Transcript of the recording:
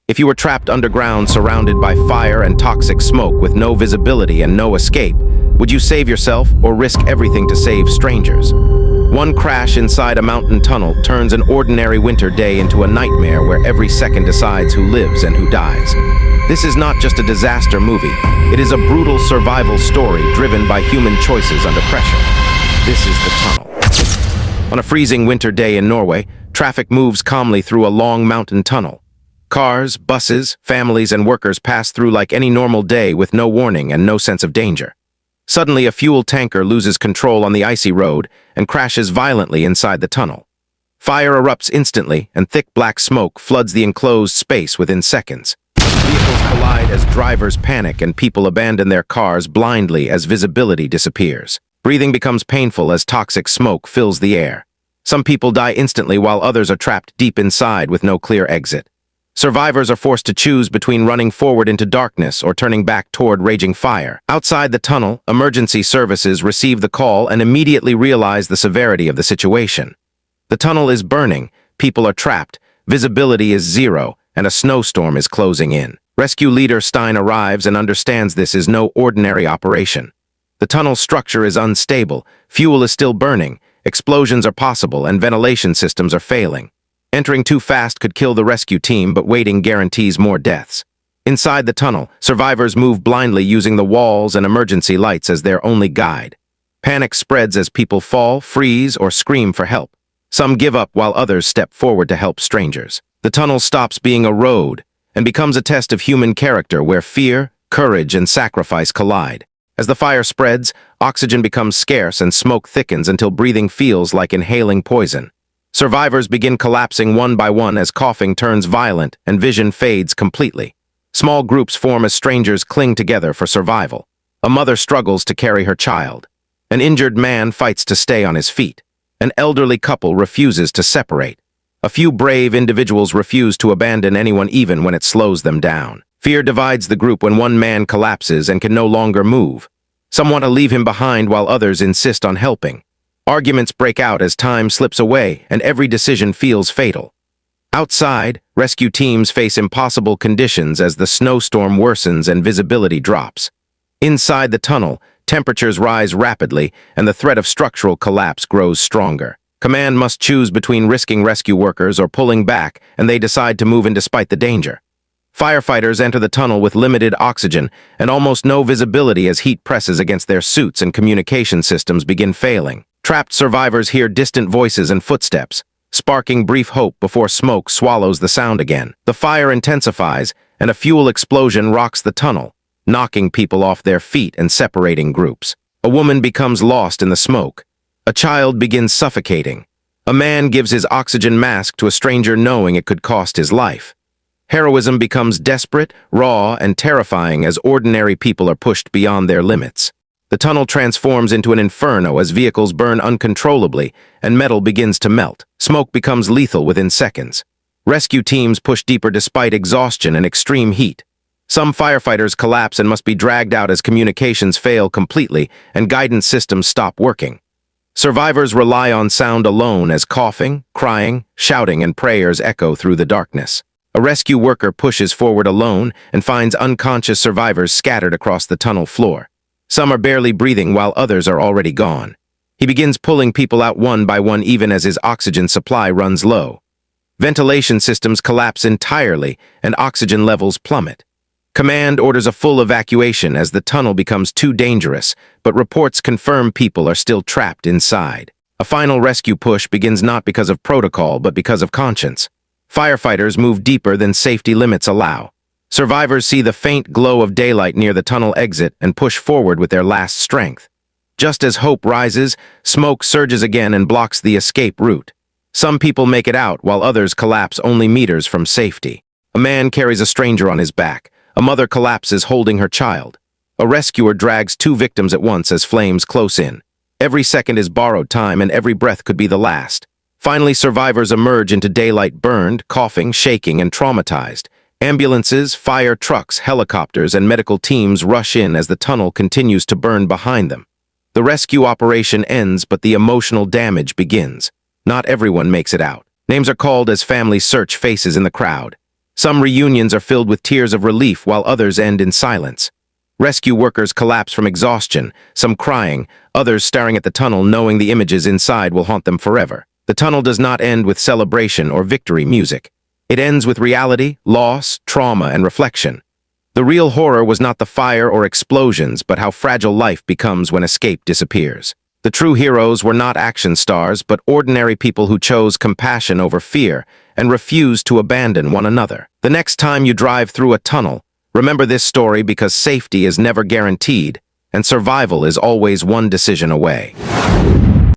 If you were trapped underground surrounded by fire and toxic smoke with no visibility and no escape, would you save yourself or risk everything to save strangers? One crash inside a mountain tunnel turns an ordinary winter day into a nightmare where every second decides who lives and who dies. This is not just a disaster movie. It is a brutal survival story driven by human choices under pressure. This is The Tunnel. On a freezing winter day in Norway, traffic moves calmly through a long mountain tunnel. Cars, buses, families, and workers pass through like any normal day with no warning and no sense of danger. Suddenly, a fuel tanker loses control on the icy road and crashes violently inside the tunnel. Fire erupts instantly, and thick black smoke floods the enclosed space within seconds. Vehicles collide as drivers panic and people abandon their cars blindly as visibility disappears. Breathing becomes painful as toxic smoke fills the air. Some people die instantly while others are trapped deep inside with no clear exit. Survivors are forced to choose between running forward into darkness or turning back toward raging fire. Outside the tunnel, emergency services receive the call and immediately realize the severity of the situation. The tunnel is burning, people are trapped, visibility is zero, and a snowstorm is closing in. Rescue leader Stein arrives and understands this is no ordinary operation. The tunnel structure is unstable, fuel is still burning, explosions are possible, and ventilation systems are failing. Entering too fast could kill the rescue team, but waiting guarantees more deaths. Inside the tunnel, survivors move blindly using the walls and emergency lights as their only guide. Panic spreads as people fall, freeze, or scream for help. Some give up while others step forward to help strangers. The tunnel stops being a road and becomes a test of human character where fear, courage, and sacrifice collide. As the fire spreads, oxygen becomes scarce and smoke thickens until breathing feels like inhaling poison. Survivors begin collapsing one by one as coughing turns violent and vision fades completely. Small groups form as strangers cling together for survival. A mother struggles to carry her child. An injured man fights to stay on his feet. An elderly couple refuses to separate. A few brave individuals refuse to abandon anyone even when it slows them down. Fear divides the group when one man collapses and can no longer move. Some want to leave him behind while others insist on helping. Arguments break out as time slips away and every decision feels fatal. Outside, rescue teams face impossible conditions as the snowstorm worsens and visibility drops. Inside the tunnel, temperatures rise rapidly and the threat of structural collapse grows stronger. Command must choose between risking rescue workers or pulling back, and they decide to move in despite the danger. Firefighters enter the tunnel with limited oxygen and almost no visibility as heat presses against their suits and communication systems begin failing. Trapped survivors hear distant voices and footsteps, sparking brief hope before smoke swallows the sound again. The fire intensifies, and a fuel explosion rocks the tunnel, knocking people off their feet and separating groups. A woman becomes lost in the smoke. A child begins suffocating. A man gives his oxygen mask to a stranger knowing it could cost his life. Heroism becomes desperate, raw, and terrifying as ordinary people are pushed beyond their limits. The tunnel transforms into an inferno as vehicles burn uncontrollably and metal begins to melt. Smoke becomes lethal within seconds. Rescue teams push deeper despite exhaustion and extreme heat. Some firefighters collapse and must be dragged out as communications fail completely and guidance systems stop working. Survivors rely on sound alone as coughing, crying, shouting, and prayers echo through the darkness. A rescue worker pushes forward alone and finds unconscious survivors scattered across the tunnel floor. Some are barely breathing while others are already gone. He begins pulling people out one by one even as his oxygen supply runs low. Ventilation systems collapse entirely and oxygen levels plummet. Command orders a full evacuation as the tunnel becomes too dangerous, but reports confirm people are still trapped inside. A final rescue push begins not because of protocol but because of conscience. Firefighters move deeper than safety limits allow. Survivors see the faint glow of daylight near the tunnel exit and push forward with their last strength. Just as hope rises, smoke surges again and blocks the escape route. Some people make it out while others collapse only meters from safety. A man carries a stranger on his back. A mother collapses holding her child. A rescuer drags two victims at once as flames close in. Every second is borrowed time and every breath could be the last. Finally, survivors emerge into daylight burned, coughing, shaking, and traumatized. Ambulances, fire trucks, helicopters, and medical teams rush in as the tunnel continues to burn behind them. The rescue operation ends, but the emotional damage begins. Not everyone makes it out. Names are called as families search faces in the crowd. Some reunions are filled with tears of relief while others end in silence. Rescue workers collapse from exhaustion, some crying, others staring at the tunnel knowing the images inside will haunt them forever. The tunnel does not end with celebration or victory music. It ends with reality, loss, trauma, and reflection. The real horror was not the fire or explosions, but how fragile life becomes when escape disappears. The true heroes were not action stars, but ordinary people who chose compassion over fear and refused to abandon one another. The next time you drive through a tunnel, remember this story because safety is never guaranteed, and survival is always one decision away.